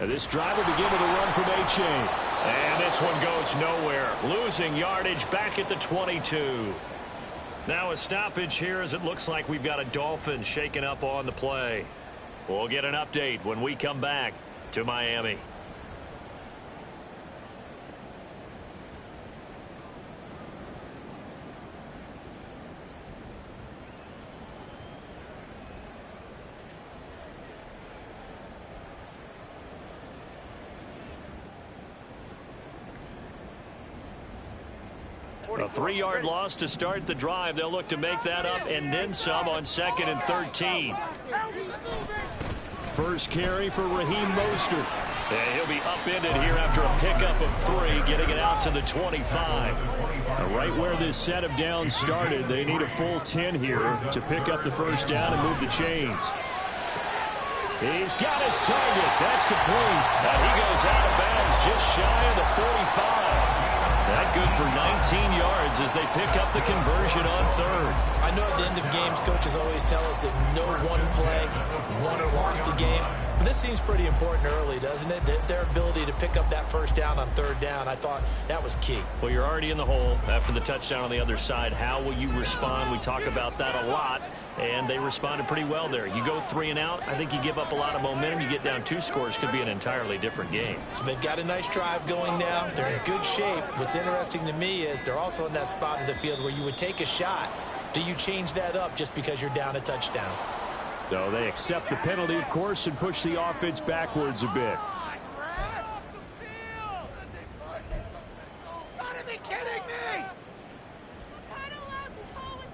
And this drive will begin with a run from A-Chain. And this one goes nowhere. Losing yardage back at the 22. Now a stoppage here as it looks like we've got a Dolphins shaking up on the play. We'll get an update when we come back to Miami. A 3-yard loss to start the drive. They'll look to make that up and then some on 2nd and 13. First carry for Raheem Mostert. And he'll be upended here after a pickup of 3, getting it out to the 25. Right where this set of downs started, they need a full 10 here to pick up the first down and move the chains. He's got his target. That's complete. And he goes out of bounds just shy of the 45. That good for 19 yards as they pick up the conversion on 3rd. I know at the end of games, coaches always tell us that no one play won or lost a game. But this seems pretty important early, doesn't it? Their ability to pick up that first down on 3rd down, I thought that was key. Well, you're already in the hole after the touchdown on the other side. How will you respond? We talk about that a lot, and they responded pretty well there. You go 3 and out, I think you give up a lot of momentum. You get down 2 scores, could be an entirely different game. So they've got a nice drive going now. They're in good shape. What's interesting to me is they're also in that spot of the field where you would take a shot. Do you change that up just because you're down a touchdown? So they accept the penalty, of course, and push the offense backwards a bit. Gotta be kidding me! What kind of lousy call was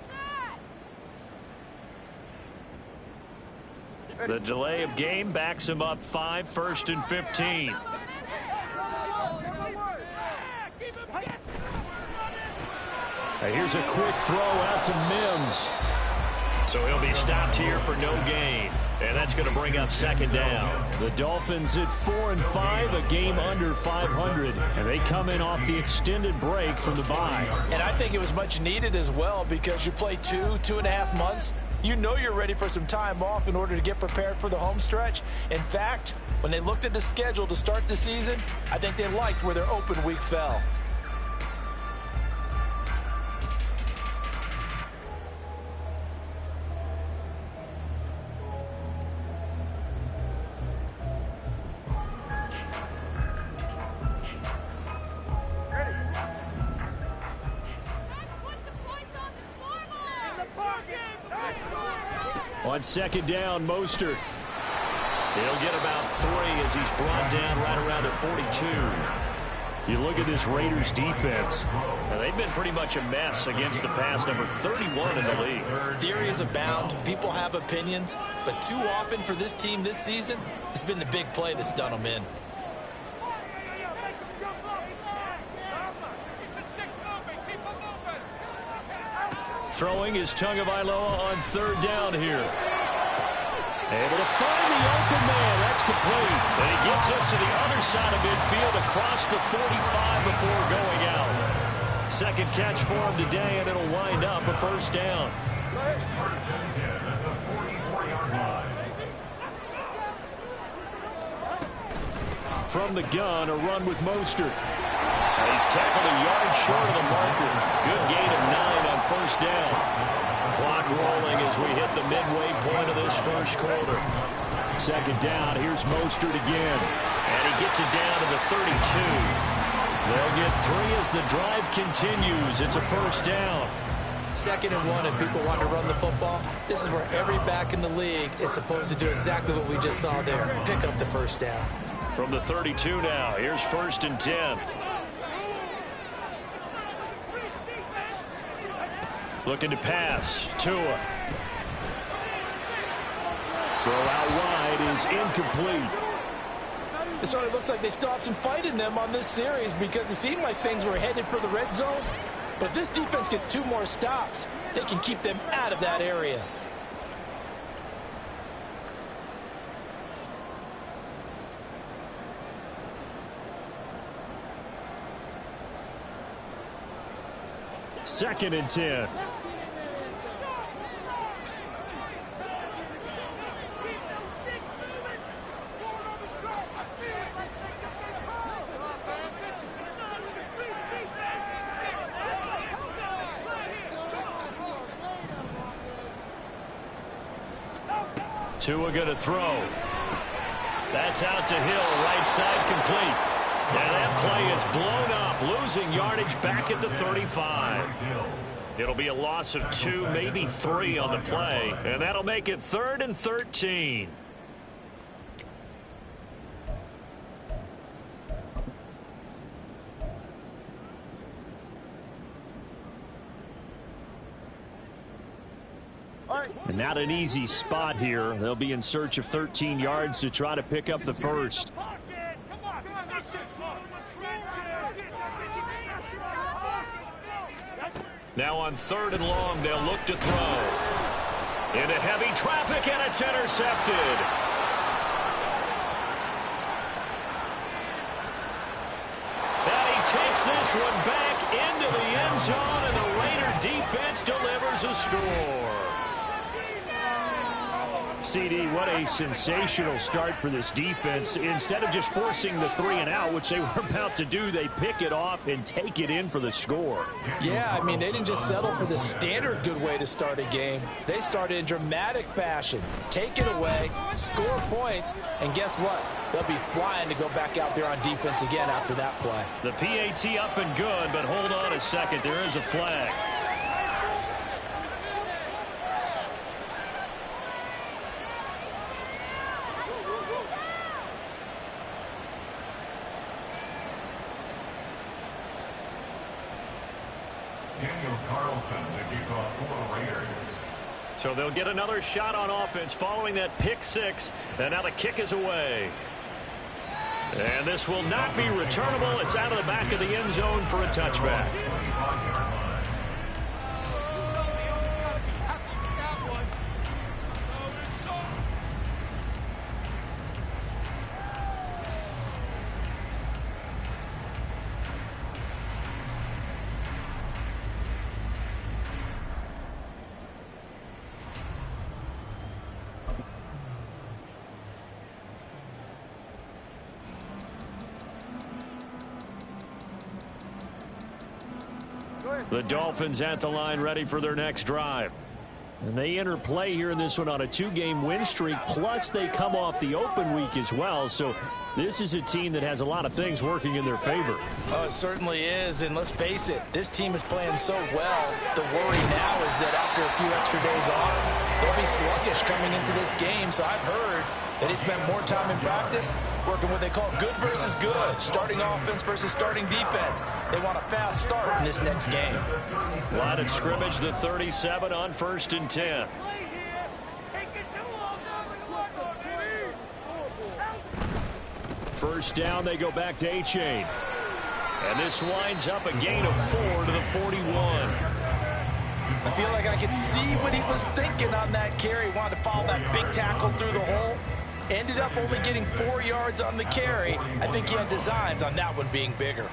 that? The delay of game backs him up 5, 1st and 15. Here's a quick throw out to Mims. So he'll be stopped here for no gain. And that's going to bring up 2nd down. The Dolphins at 4 and 5, a game under 500. And they come in off the extended break from the bye. And I think it was much needed as well because you play 2.5 months. You know you're ready for some time off in order to get prepared for the home stretch. In fact, when they looked at the schedule to start the season, I think they liked where their open week fell. On 2nd down, Mostert. He'll get about 3 as he's brought down right around the 42. You look at this Raiders defense. Now, they've been pretty much a mess against the pass, number 31 in the league. Theories abound. People have opinions. But too often for this team this season, it's been the big play that's done them in. Throwing is Tagovailoa on 3rd down here. Able to find the open man. That's complete. And he gets us to the other side of midfield across the 45 before going out. 2nd catch for him today, and it'll wind up a 1st down. From the gun, a run with Mostert. He's tackled a yard short of the marker. Good gain of 9 on 1st down. Clock rolling as we hit the midway point of this 1st quarter. 2nd down. Here's Mostert again. And he gets it down to the 32. They'll get 3 as the drive continues. It's a 1st down. 2nd and 1, and people want to run the football. This is where every back in the league is supposed to do exactly what we just saw there. Pick up the 1st down. From the 32 now. Here's 1st and 10. Looking to pass. Tua. Throw out wide is incomplete. It sort of looks like they still have some fight in them on this series because it seemed like things were headed for the red zone. But if this defense gets 2 more stops, they can keep them out of that area. Second and 10. Tua going to throw. That's out to Hill, right side complete. And that play is blown up, losing yardage back at the 35. It'll be a loss of 2, maybe 3 on the play, and that'll make it 3rd and 13. And not an easy spot here. They'll be in search of 13 yards to try to pick up the first. Now on 3rd and long, they'll look to throw. Into heavy traffic, and it's intercepted. And he takes this one back into the end zone, and the Raider defense delivers a score. CD, what a sensational start for this defense. Instead of just forcing the 3 and out, which they were about to do, they pick it off and take it in for the score. Yeah, I mean, they didn't just settle for the standard good way to start a game. They started in dramatic fashion. Take it away, score points, and guess what? They'll be flying to go back out there on defense again after that play. The PAT up and good, but hold on a second. There is a flag. So they'll get another shot on offense following that pick 6, and now the kick is away. And this will not be returnable. It's out of the back of the end zone for a touchback. The Dolphins at the line, ready for their next drive. And they enter play here in this one on a 2-game win streak, plus they come off the open week as well. So this is a team that has a lot of things working in their favor. Oh, it certainly is, and let's face it, this team is playing so well. The worry now is that after a few extra days off, they'll be sluggish coming into this game. So I've heard that he spent more time in practice working what they call good versus good, starting offense versus starting defense. They want a fast start in this next game. Line of scrimmage, the 37 on 1st and 10. First down, they go back to A-Chain. And this winds up a gain of 4 to the 41. I feel like I could see what he was thinking on that carry. He wanted to follow that big tackle through the hole. Ended up only getting 4 yards on the carry. I think he had designs on that one being bigger.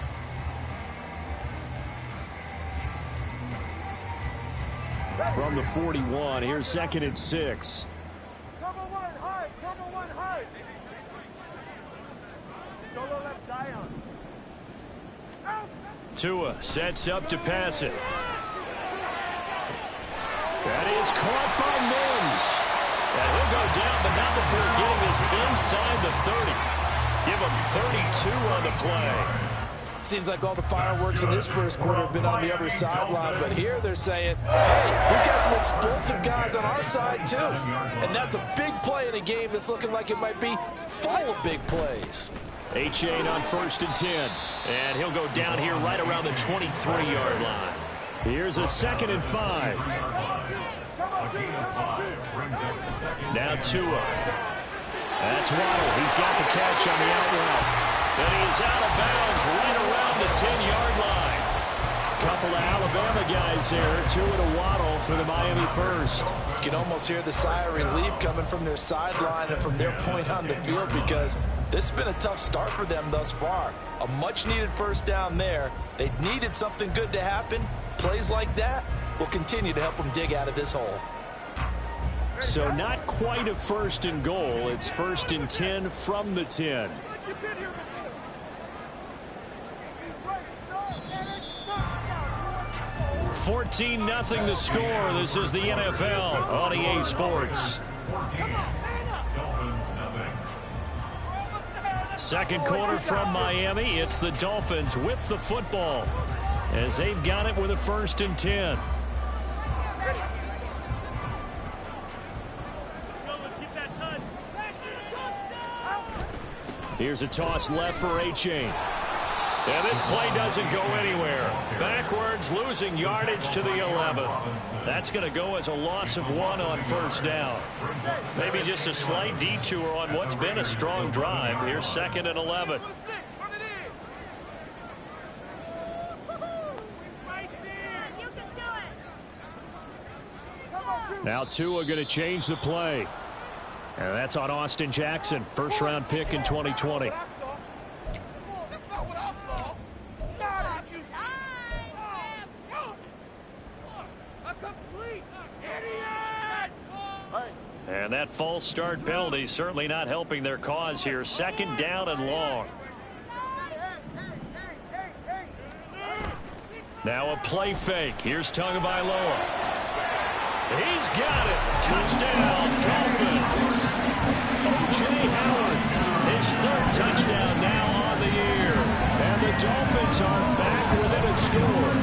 From the 41, here's 2nd and 6. Turbo 1 high, Turbo 1 high. Solo left Zion. Out. Tua sets up to pass it. That is caught by Mims. And he'll go down, but not before getting this inside the 30. Give him 32 on the play. Seems like all the fireworks in this first quarter have been on the other sideline, but here they're saying, hey, we've got some explosive guys on our side too. And that's a big play in a game that's looking like it might be full of big plays. A-Chain on 1st and 10. And he'll go down here right around the 23-yard line. Here's a 2nd and 5. Now Tua. That's Waddle. He's got the catch on the out route. And he's out of bounds right around the 10-yard line. Couple of Alabama guys there. Tua to Waddle for the Miami first. You can almost hear the sigh of relief coming from their sideline and from their point on the field, because this has been a tough start for them thus far. A much-needed first down there. They needed something good to happen. Plays like that will continue to help them dig out of this hole. So not quite a 1st and goal. It's 1st and 10 from the 10. 14-0 the score. This is the NFL on EA Sports. Second quarter from Miami. It's the Dolphins with the football as they've got it with a 1st and 10. Here's a toss left for A-Chain. And this play doesn't go anywhere. Backwards, losing yardage to the 11. That's going to go as a loss of 1 on 1st down. Maybe just a slight detour on what's been a strong drive. Here's 2nd and 11. Now Tua going to change the play. And that's on Austin Jackson, 1st-round pick in 2020. And that false start penalty certainly not helping their cause here. 2nd down and long. Now a play fake. Here's Tagovailoa. He's got it. Touchdown, Dolphins. O.J. Howard, his 3rd touchdown now on the year. And the Dolphins are back within a score.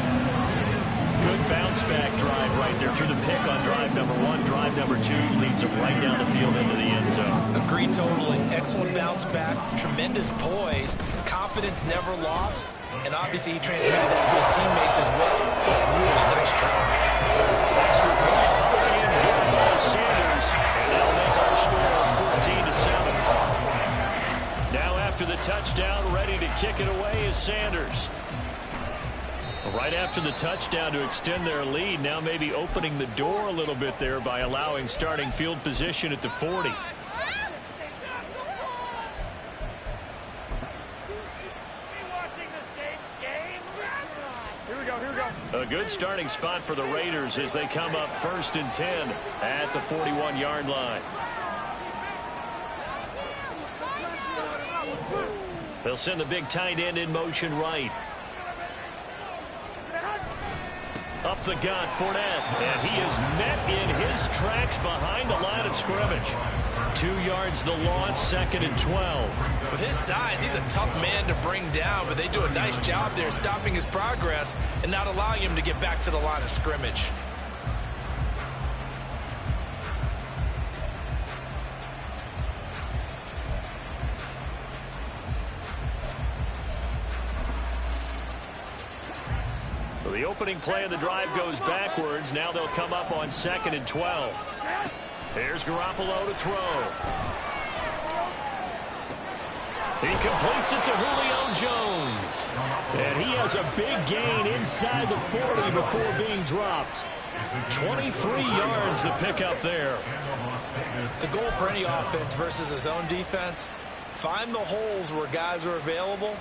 Good bounce-back drive right there through the pick on drive number 1. Drive number 2 leads them right down the field into the end zone. Agree totally. Excellent bounce-back, tremendous poise, confidence never lost, and obviously he transmitted that to his teammates as well. Really nice drive. Extra point, and good by Sanders, and that'll make our score 14-7. Now after the touchdown, ready to kick it away is Sanders. Right after the touchdown to extend their lead, now maybe opening the door a little bit there by allowing starting field position at the 40. A good starting spot for the Raiders as they come up 1st and 10 at the 41-yard line. They'll send the big tight end in motion right. Up the gut, Fournette, and he is met in his tracks behind the line of scrimmage. 2 yards the loss, 2nd and 12. With his size, he's a tough man to bring down, but they do a nice job there stopping his progress and not allowing him to get back to the line of scrimmage. So the opening play of the drive goes backwards. Now they'll come up on 2nd and 12. Here's Garoppolo to throw. He completes it to Julio Jones. And he has a big gain inside the 40 before being dropped. 23 yards the pickup there. The goal for any offense versus his own defense, find the holes where guys are available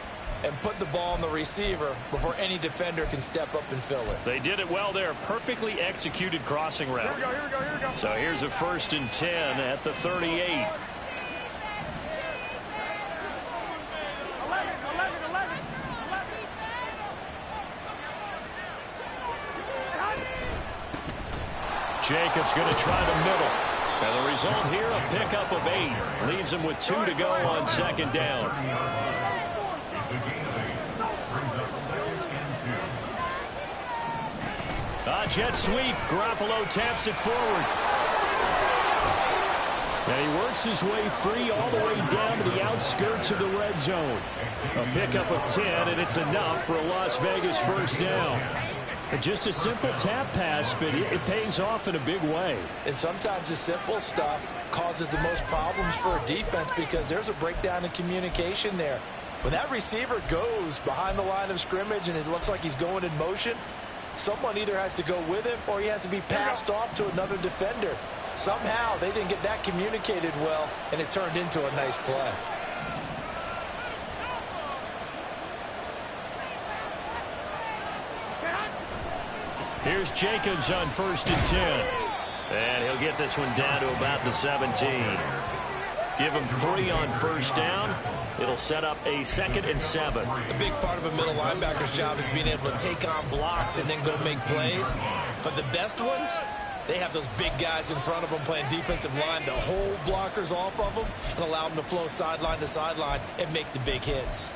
and put the ball on the receiver before any defender can step up and fill it. They did it well there. Perfectly executed crossing route. Here we go. So here's a 1st and 10 at the 38. 11. Jacobs going to try the middle. And the result here, a pickup of 8. Leaves him with 2 to go on 2nd down. Jet sweep. Garoppolo taps it forward. And he works his way free all the way down to the outskirts of the red zone. A pickup of 10, and it's enough for a Las Vegas 1st down. Just a simple tap pass, but it pays off in a big way. And sometimes the simple stuff causes the most problems for a defense because there's a breakdown in communication there. When that receiver goes behind the line of scrimmage and it looks like he's going in motion, someone either has to go with him or he has to be passed off to another defender. Somehow they didn't get that communicated well, and it turned into a nice play. Here's Jacobs on 1st and 10. And he'll get this one down to about the 17. Give him 3 on 1st down. It'll set up a 2nd and 7. A big part of a middle linebacker's job is being able to take on blocks and then go make plays. But the best ones, They have those big guys in front of them playing defensive line to hold blockers off of them and allow them to flow sideline to sideline and make the big hits.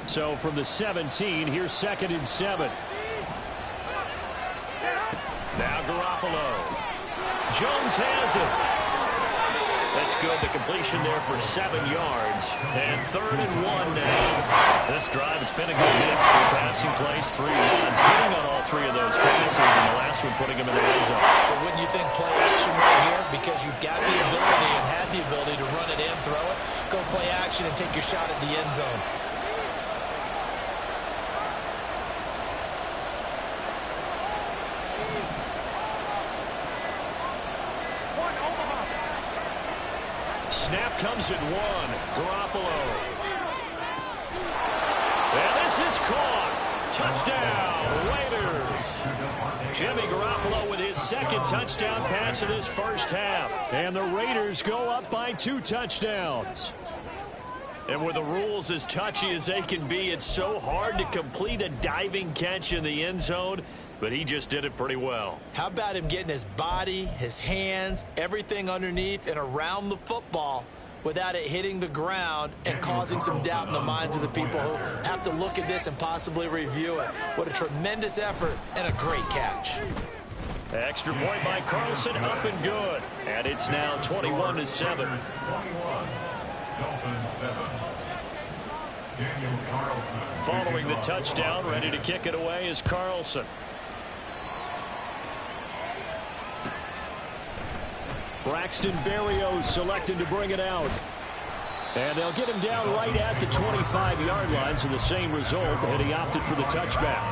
So from the 17, here's 2nd and 7. Now Garoppolo. Jones has it. That's good. The completion there for 7 yards. And 3rd and 1 now. This drive, it's been a good mix. 3 passing plays, 3 runs. Hitting on all 3 of those passes, and the last one putting him in the end zone. So wouldn't you think play action right here? Because you've got the ability and had the ability to run it and throw it. Go play action and take your shot at the end zone. Snap comes at 1. Garoppolo. And this is caught. Touchdown, Raiders. Jimmy Garoppolo with his 2nd touchdown pass of this first half. And the Raiders go up by 2 touchdowns. And with the rules as touchy as they can be, it's so hard to complete a diving catch in the end zone. But he just did it pretty well. How about him getting his body, his hands, everything underneath and around the football without it hitting the ground and causing some doubt in the minds of the people who have to look at this and possibly review it. What a tremendous effort and a great catch. Extra point by Carlson, up and good. And it's now 21-7. 21. Dolphins 7. Daniel Carlson. Following the touchdown, ready to kick it away is Carlson. Braxton Berrios selected to bring it out. And they'll get him down right at the 25-yard line, so the same result, and he opted for the touchback.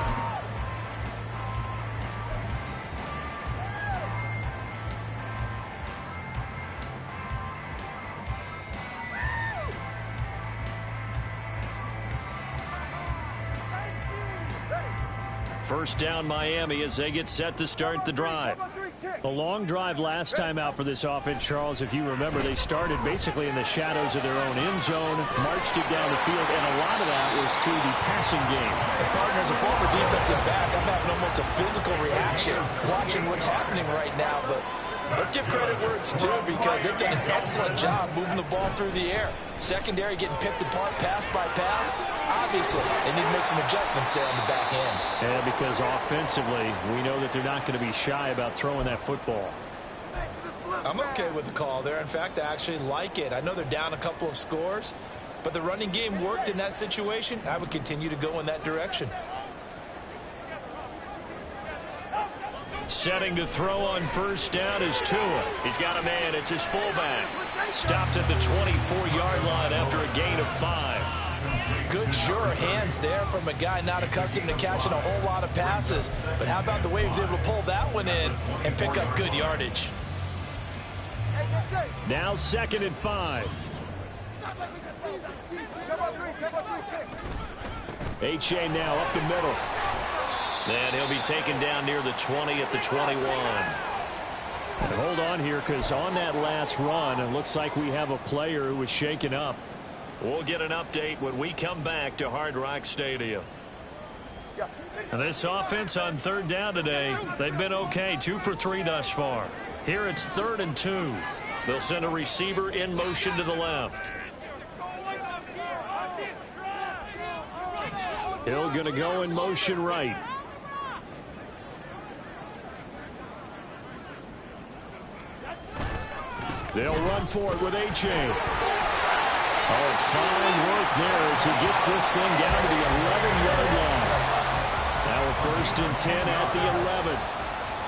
First down Miami as they get set to start the drive. A long drive last time out for this offense, Charles. If you remember, they started basically in the shadows of their own end zone, marched it down the field, and a lot of that was through the passing game. And partner, as a former defensive back, I'm having almost a physical reaction watching what's happening right now. But let's give credit where it's due, because they've done an excellent job moving the ball through the air. Secondary getting picked apart pass by pass. Obviously, they need to make some adjustments there on the back end. And because offensively, we know that they're not going to be shy about throwing that football. I'm okay with the call there. In fact, I actually like it. I know they're down a couple of scores, but the running game worked in that situation. I would continue to go in that direction. Setting to throw on first down is Tua. He's got a man. It's his fullback. Stopped at the 24-yard line after a gain of 5. Good, sure hands there from a guy not accustomed to catching a whole lot of passes. But how about the way he was able to pull that one in and pick up good yardage? Now 2nd and 5. H.A. now up the middle. And he'll be taken down near the 20 at the 21. And hold on here, because on that last run, it looks like we have a player who was shaken up. We'll get an update when we come back to Hard Rock Stadium. And this offense on 3rd down today, they've been okay. 2 for 3 thus far. Here it's 3rd and 2. They'll send a receiver in motion to the left. Hill going to go in motion right. They'll run for it with H.A. Oh, fine work there as he gets this thing down to the 11-yard line. Now a 1st and 10 at the 11.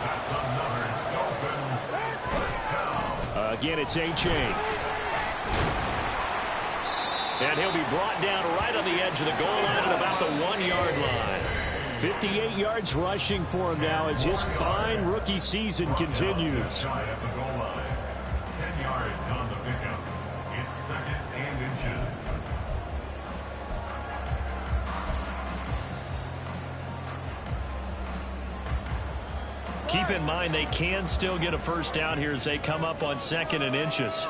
That's another Dolphins first down. Again, it's H.A. And he'll be brought down right on the edge of the goal line at about the 1-yard line. 58 yards rushing for him now as his fine rookie season continues. 10 yards on the pickup. It's 2nd and inches. Keep in mind they can still get a first down here as they come up on 2nd and inches.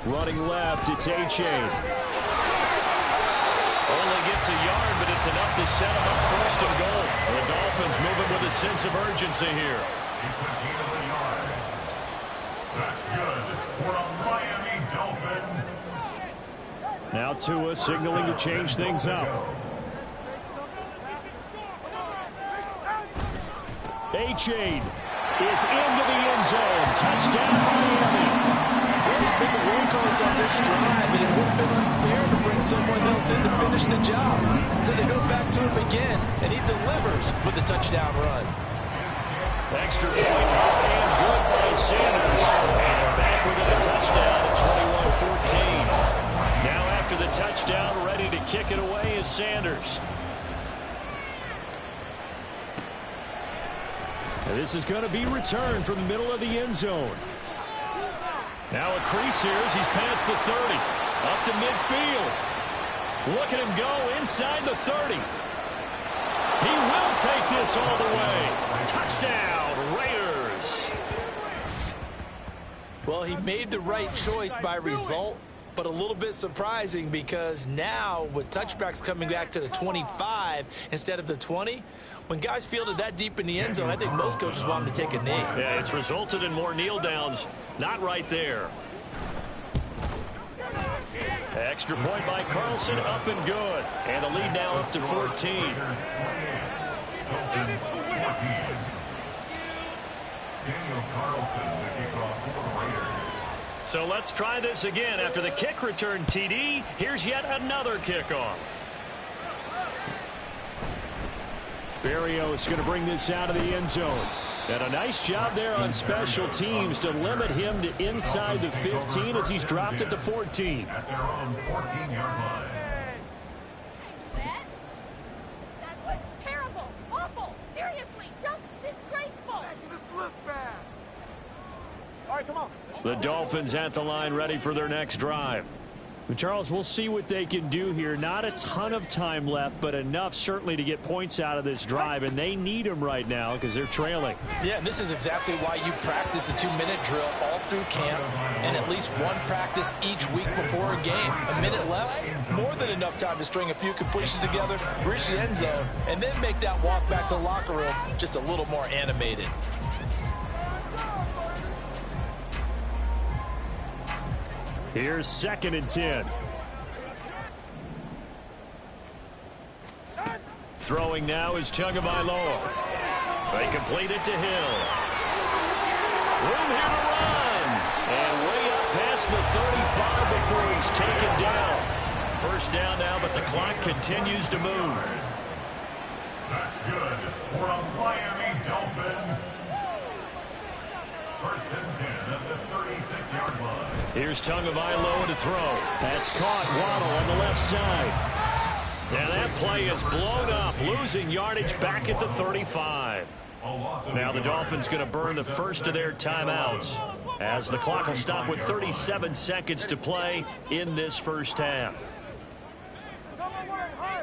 Running left, it's A-Chain. Only gets a yard, but it's enough to set him up first and goal. The Dolphins moving with a sense of urgency here. It's a gain of a yard. That's good for a Miami Dolphin. Now Tua signaling to change things up. A-Chain is into the end zone. Touchdown, Miami. Really big workhorse on this drive, and it would have been unfair to bring someone else in to finish the job. So they go back to him again, and he delivers with a touchdown run. Extra point up and good by Sanders. And back within a touchdown at 21-14. Now after the touchdown, ready to kick it away is Sanders. And this is going to be returned from the middle of the end zone. Now a crease here as he's past the 30. Up to midfield. Look at him go inside the 30. He will take this all the way. Touchdown, Raiders. Well, he made the right choice by result, but a little bit surprising because now with touchbacks coming back to the 25 instead of the 20, when guys fielded that deep in the end zone, I think most coaches want them to take a knee. Yeah, it's resulted in more kneel downs. Not right there. Extra point by Carlson, up and good. And the lead now up to 14. Dolphins 14. Daniel Carlson, the kickoff for the Raiders. So let's try this again. After the kick return TD, here's yet another kickoff. Barrios is going to bring this out of the end zone. And a nice job there on special teams to limit him to inside the 15 as he's dropped at the 14. At their own 14-yard line. That was terrible, awful, seriously, just disgraceful. All right, come on. The Dolphins at the line ready for their next drive. Charles, we'll see what they can do here. Not a ton of time left, but enough certainly to get points out of this drive, and they need them right now because they're trailing. Yeah, and this is exactly why you practice a 2-minute drill all through camp and at least one practice each week before a game. A minute left, more than enough time to string a few completions together, reach the end zone, and then make that walk back to the locker room just a little more animated. Here's 2nd and 10. Throwing now is Tagovailoa. They complete it to Hill. Room here to run. And way up past the 35 before he's taken down. First down now, but the clock continues to move. That's good for a Miami Dolphin. First and 10 at the 36-yard line. Here's Tagovailoa to throw. That's caught. Waddle on the left side. And that play is blown up, losing yardage back at the 35. Now the Dolphins going to burn the first of their timeouts as the clock will stop with 37 seconds to play in this first half. Cover one high.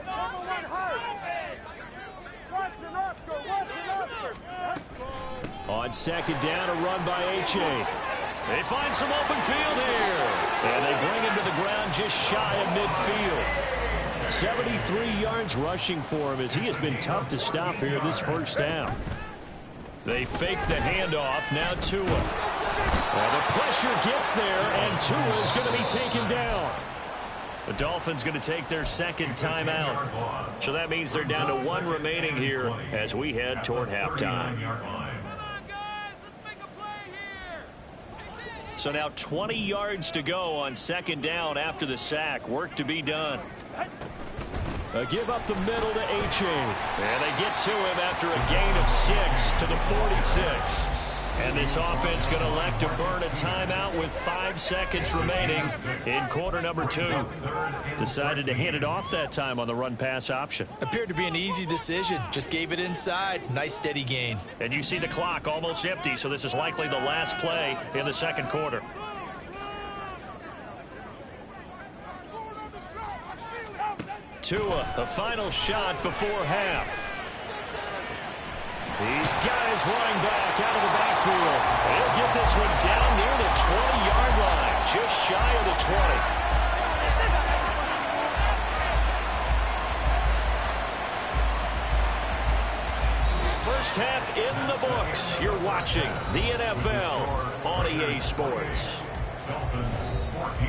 Watson, Oscar. On 2nd down, a run by A-Chain. They find some open field here. And they bring him to the ground just shy of midfield. 73 yards rushing for him as he has been tough to stop here this first half. They fake the handoff. Now Tua. Well, the pressure gets there, and Tua is going to be taken down. The Dolphins going to take their second timeout. So that means they're down to 1 remaining here as we head toward halftime. So now 20 yards to go on 2nd down after the sack. Work to be done. A give up the middle to A-Chain. And they get to him after a gain of 6 to the 46. And this offense going to elect to burn a timeout with 5 seconds remaining in quarter number 2. Decided to hand it off that time on the run-pass option. Appeared to be an easy decision. Just gave it inside. Nice steady gain. And you see the clock almost empty, so this is likely the last play in the second quarter. Tua, the final shot before half. He's got his running back out of the backfield. He'll get this one down near the 20-yard line, just shy of the 20. First half in the books. You're watching the NFL on EA Sports. Dolphins 14.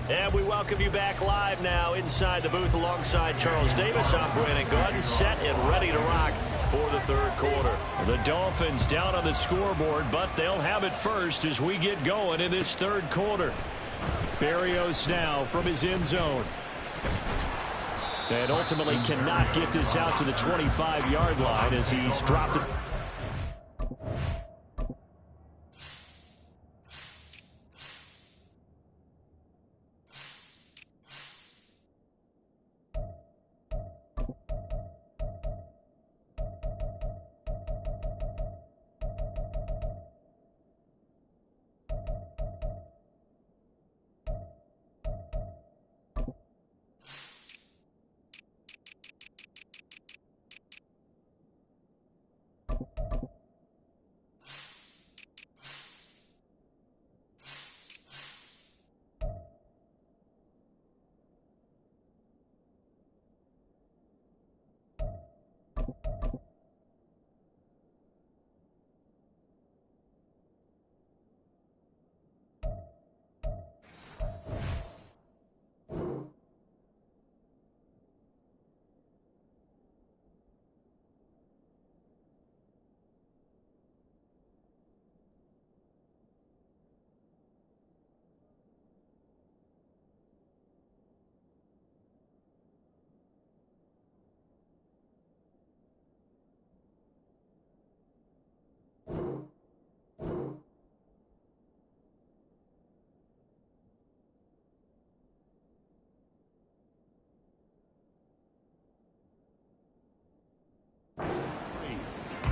And we welcome you back live now inside the booth alongside Charles Davis. I'm Brandon Gunn, set and ready to rock for the third quarter. The Dolphins down on the scoreboard, but they'll have it first as we get going in this third quarter. Berrios now from his end zone. And ultimately cannot get this out to the 25-yard line as he's dropped it.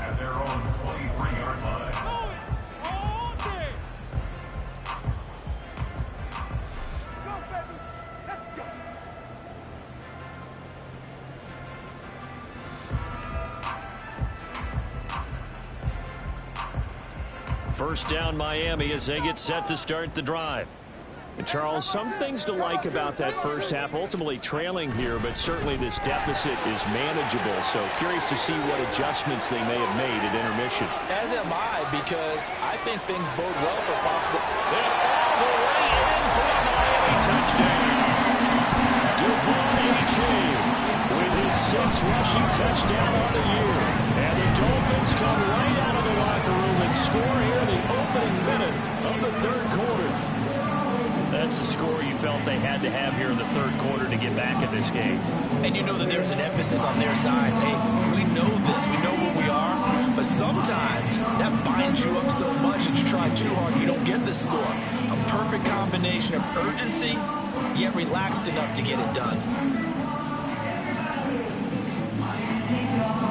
At their own 23-yard line. Go, baby. Let's go. First down Miami as they get set to start the drive. And Charles, some things to like about that first half, ultimately trailing here, but certainly this deficit is manageable. So curious to see what adjustments they may have made at intermission. As am I, because I think things bode well for possible. And all the way in for a Miami touchdown. Devon A-Chain with his 6th rushing touchdown on the year. And the Dolphins come right out of the locker room and score here in the opening minute of the third quarter. That's the score you felt they had to have here in the third quarter to get back in this game. And you know that there's an emphasis on their side. Hey, we know this. We know what we are. But sometimes that binds you up so much that you try too hard, you don't get the score. A perfect combination of urgency, yet relaxed enough to get it done.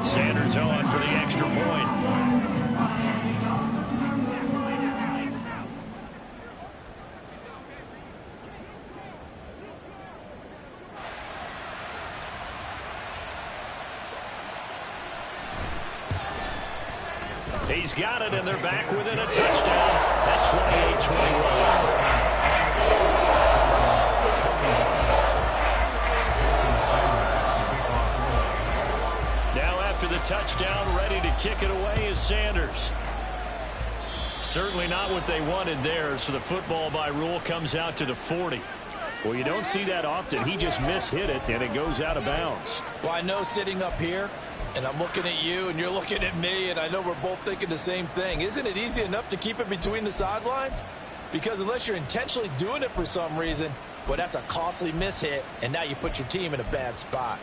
Sanders on for the extra point. He's got it, and they're back within a touchdown at 28-21. Now after the touchdown, ready to kick it away is Sanders. Certainly not what they wanted there, so the football by rule comes out to the 40. Well, you don't see that often. He just mishit it, and it goes out of bounds. Well, I know sitting up here, and I'm looking at you, and you're looking at me, and I know we're both thinking the same thing. Isn't it easy enough to keep it between the sidelines? Because unless you're intentionally doing it for some reason, well, that's a costly mishit, and now you put your team in a bad spot.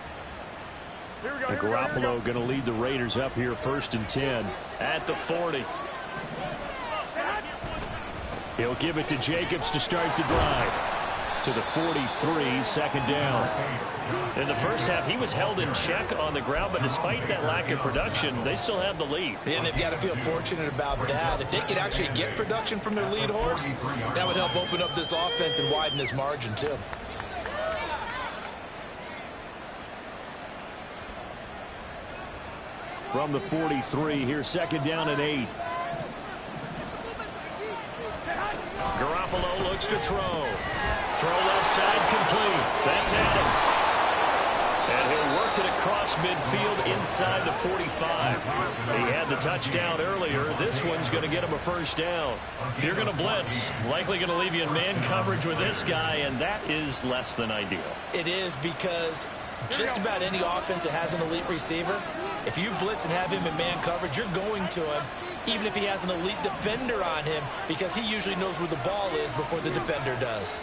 And Garoppolo going to lead the Raiders up here 1st and 10 at the 40. He'll give it to Jacobs to start the drive. to the 43, second down. In the first half, he was held in check on the ground, but despite that lack of production, they still have the lead. And they've got to feel fortunate about that. If they could actually get production from their lead horse, that would help open up this offense and widen this margin, too. From the 43, here's second down and 8. Garoppolo looks to throw. Throw left side complete. That's Adams. And he'll work it across midfield inside the 45. He had the touchdown earlier. This one's going to get him a first down. If you're going to blitz, likely going to leave you in man coverage with this guy, and that is less than ideal. It is, because just about any offense that has an elite receiver, if you blitz and have him in man coverage, you're going to him, even if he has an elite defender on him, because he usually knows where the ball is before the defender does.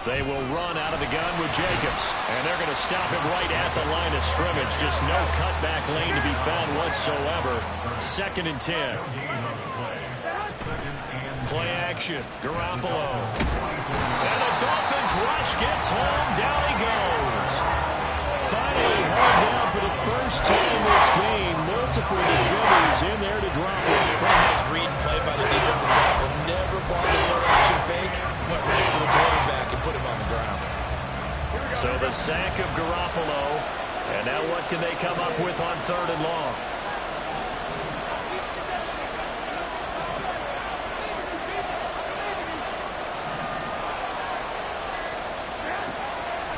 They will run out of the gun with Jacobs, and they're going to stop him right at the line of scrimmage. Just no cutback lane to be found whatsoever. Second and 10. Play action. Garoppolo. And the Dolphins rush gets home. Down he goes. Finally hauled down for the first time this game. Multiple defenders in there to drop him. Nice read and play by the defensive tackle. Never bought the play action fake. Went right for the quarterback and put him on the ground. So the sack of Garoppolo. And now what can they come up with on third and long?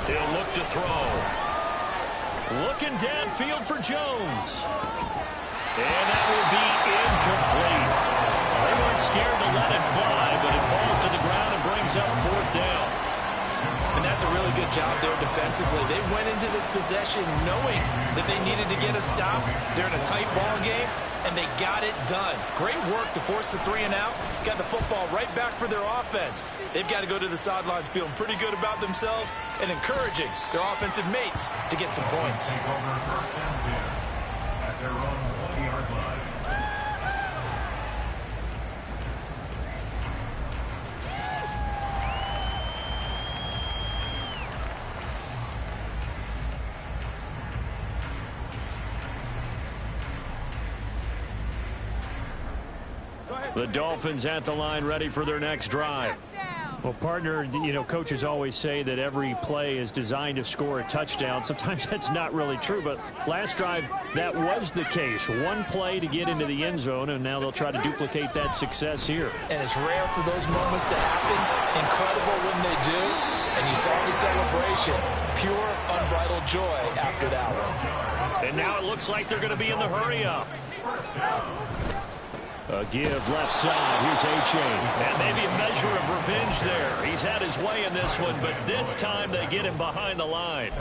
He'll look to throw. Looking downfield for Jones. And that will be incomplete. They weren't scared to let it fly, but it falls to the ground and brings up fourth down. And that's a really good job there defensively. They went into this possession knowing that they needed to get a stop. They're in a tight ball game, and they got it done. Great work to force the 3 and out. Got the football right back for their offense. They've got to go to the sidelines feeling pretty good about themselves and encouraging their offensive mates to get some points. At their own 20-yard line. The Dolphins at the line, ready for their next drive. Well, partner, you know, coaches always say that every play is designed to score a touchdown. Sometimes that's not really true, but last drive, that was the case. One play to get into the end zone, and now they'll try to duplicate that success here. And it's rare for those moments to happen. Incredible when they do. And you saw the celebration. Pure, unbridled joy after that one. And now it looks like they're going to be in the hurry-up. A give left side. Here's A-Chain. And maybe a measure of revenge there. He's had his way in this one, but this time they get him behind the line.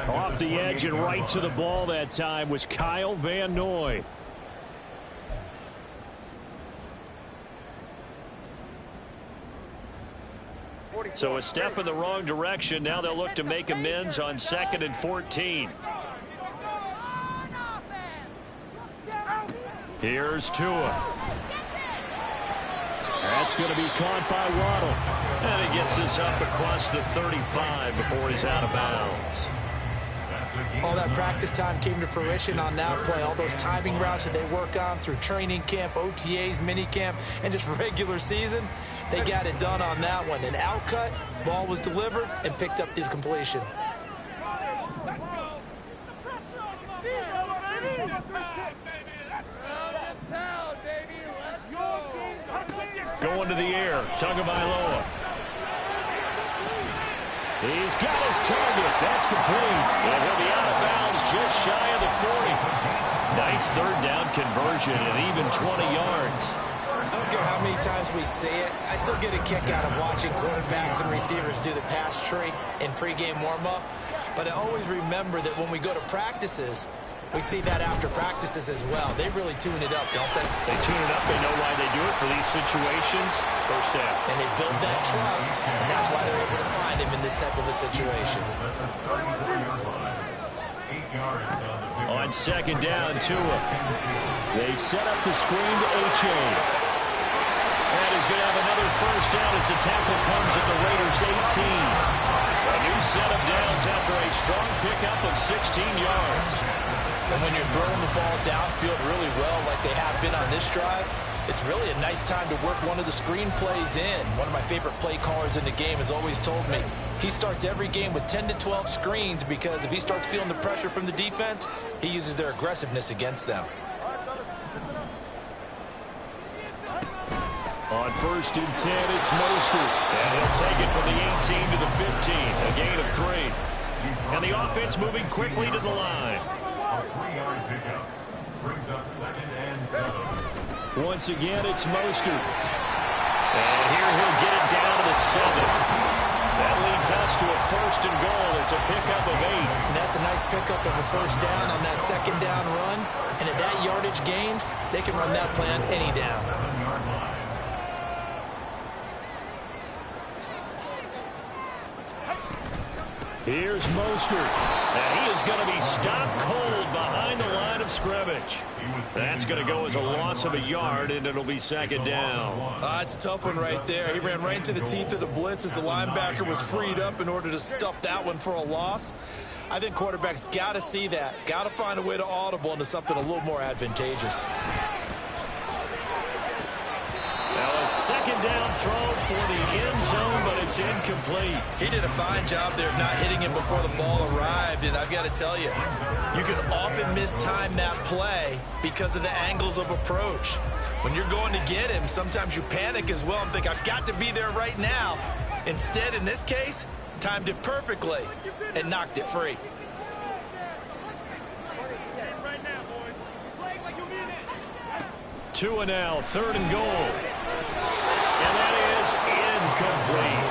Off the edge and right to the ball that time was Kyle Van Noy. So a step in the wrong direction. Now they'll look to make amends on 2nd and 14. Here's Tua. That's going to be caught by Waddle. And he gets this up across the 35 before he's out of bounds. All that practice time came to fruition on that play. All those timing routes that they work on through training camp, OTAs, minicamp, and just regular season, they got it done on that one. An outcut, ball was delivered, and picked up the completion. Going to the air, Tagovailoa. He's got his target. That's complete. And he'll be out of bounds just shy of the 40. Nice third down conversion and even 20 yards. I don't care how many times we see it. I still get a kick out of watching quarterbacks and receivers do the pass tree in pregame warm-up. But I always remember that when we go to practices, we see that after practices as well. They really tune it up, don't they? They tune it up. They know why they do it for these situations. First down. And they build that trust, and that's why they're able to find him in this type of a situation. On 2nd down, Tua. They set up the screen to A-Chain. And his he's going to have another first down as the tackle comes at the Raiders' 18. A new set of downs after a strong pickup of 16 yards. And when you're throwing the ball downfield really well like they have been on this drive, it's really a nice time to work one of the screen plays in. One of my favorite play callers in the game has always told me he starts every game with 10 to 12 screens because if he starts feeling the pressure from the defense, he uses their aggressiveness against them. On 1st and 10, it's Mostert. And he'll take it from the 18 to the 15, a gain of 3. And the offense moving quickly to the line. A 3-yard pickup brings up 2nd and 7. Once again, it's Mostert. And here he'll get it down to the 7. That leads us to a 1st and goal. It's a pickup of 8. And that's a nice pickup of a first down on that 2nd down run. And at that yardage gained, they can run that plan any down. 7-yard line. Here's Mostert, and he is going to be stopped cold behind the line of scrimmage. That's going to go as a loss of a yard, and it'll be 2nd down. It's a tough one right there. He ran right into the teeth of the blitz as the linebacker was freed up in order to stuff that one for a loss. I think quarterbacks got to see that, got to find a way to audible into something a little more advantageous. Now a 2nd down throw for the end zone, but it's incomplete. He did a fine job there not hitting him before the ball arrived, and I've got to tell you, you can often mistime that play because of the angles of approach. When you're going to get him, sometimes you panic as well and think, I've got to be there right now. Instead, in this case, timed it perfectly and knocked it free. 2 and now, 3rd and goal. And that is incomplete.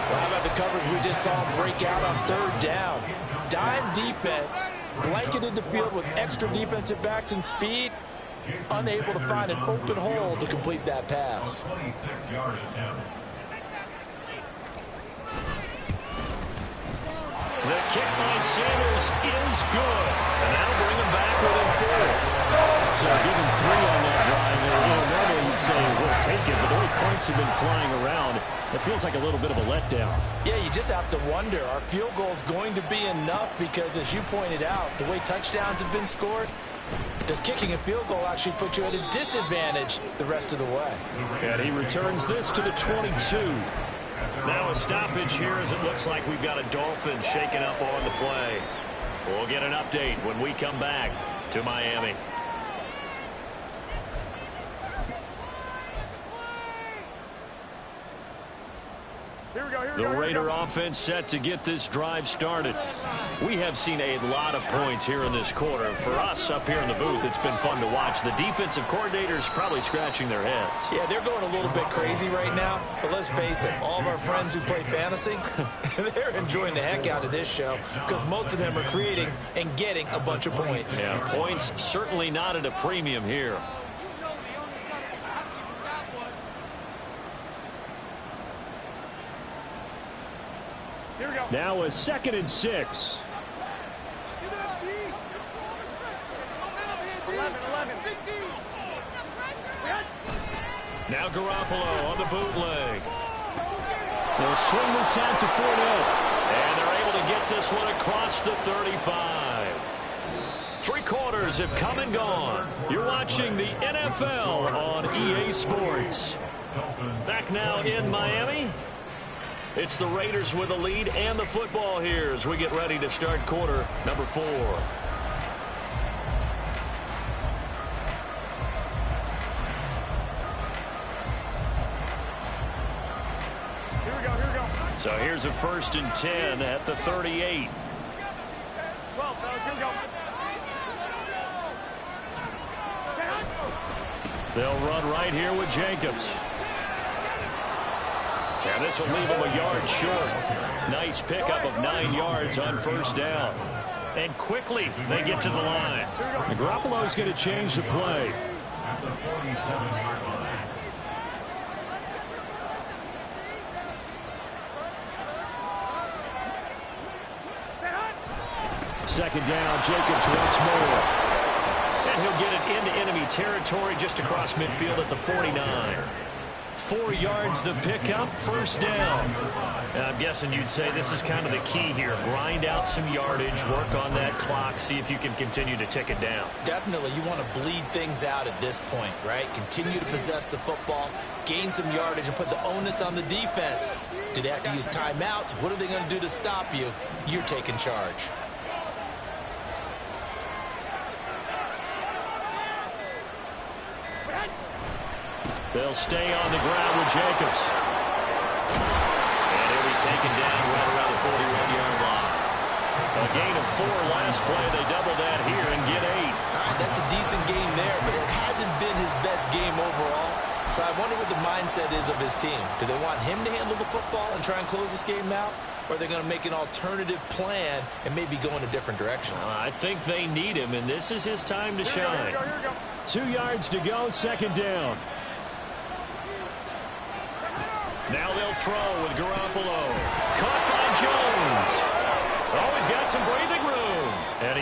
Well, how about the coverage we just saw break out on 3rd down? Dime defense, blanketed the field with extra defensive backs and speed, unable to find an open hole to complete that pass. 26-yard attempt. The kick by Sanders is good, and that'll bring him back within 4. So give him 3 on that drive there. Normally you'd say, we'll take it, but the way points have been flying around, it feels like a little bit of a letdown. Yeah, you just have to wonder, are field goals going to be enough? Because as you pointed out, the way touchdowns have been scored, does kicking a field goal actually put you at a disadvantage the rest of the way? And he returns this to the 22. Now a stoppage here as it looks like we've got a Dolphins shaking up on the play. We'll get an update when we come back to Miami. The Raider offense set to get this drive started. We have seen a lot of points here in this quarter. For us up here in the booth, it's been fun to watch. The defensive coordinators probably scratching their heads. Yeah, they're going a little bit crazy right now. But let's face it, all of our friends who play fantasy, they're enjoying the heck out of this show because most of them are creating and getting a bunch of points. Yeah, points certainly not at a premium here. Now a 2nd and 6. 11. Now Garoppolo on the bootleg. They'll swing this out to Fournette. And they're able to get this one across the 35. 3 quarters have come and gone. You're watching the NFL on EA Sports. Back now in Miami. It's the Raiders with a lead and the football here as we get ready to start quarter number 4. Here we go. So here's a 1st and 10 at the 38. 12, fellas, here we go. They'll run right here with Jacobs. And this will leave him a yard short. Nice pickup of 9 yards on 1st down. And quickly they get to the line. Garoppolo's going to change the play. At the 47-yard line. Second down, Jacobs once more. And he'll get it into enemy territory just across midfield at the 49. 4 yards the pickup, first down. I'm guessing you'd say this is kind of the key here. Grind out some yardage, work on that clock, see if you can continue to tick it down. Definitely, you want to bleed things out at this point, right? Continue to possess the football, gain some yardage, and put the onus on the defense. Do they have to use timeouts? What are they going to do to stop you? You're taking charge. They'll stay on the ground with Jacobs. And he'll be taken down right around the 41-yard line. A gain of 4 last play. They double that here and get 8. All right, that's a decent game there, but it hasn't been his best game overall. So I wonder what the mindset is of his team. Do they want him to handle the football and try and close this game out? Or are they going to make an alternative plan and maybe go in a different direction? I think they need him, and this is his time to shine. 2 yards to go, second down. Now they'll throw with Garoppolo. Caught by Jones. Oh, he's got some breathing